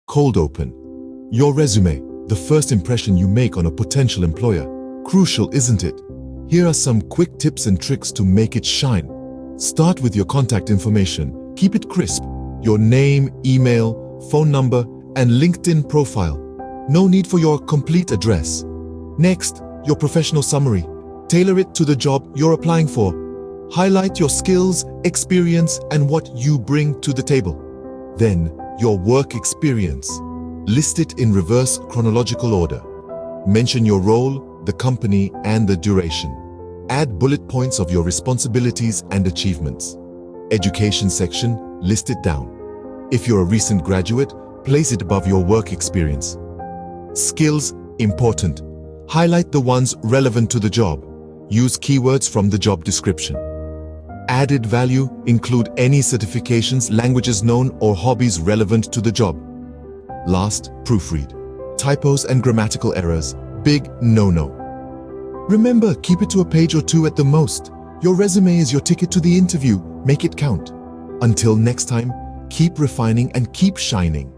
Cold open. Your resume, the first impression you make on a potential employer. Crucial, isn't it? Here are some quick tips and tricks to make it shine. Start with your contact information. Keep it crisp. Your name, email, phone number, and LinkedIn profile. No need for your complete address. Next, your professional summary. Tailor it to the job you're applying for. Highlight your skills, experience, and what you bring to the table. Then, your work experience. List it in reverse chronological order. Mention your role, the company, and the duration. Add bullet points of your responsibilities and achievements. Education section, list it down. If you're a recent graduate, place it above your work experience. Skills, important. Highlight the ones relevant to the job. Use keywords from the job description. Added value, include any certifications, languages known, or hobbies relevant to the job. Last, proofread. Typos and grammatical errors, big no-no. Remember, keep it to a page or two at the most. Your resume is your ticket to the interview. Make it count. Until next time, keep refining and keep shining.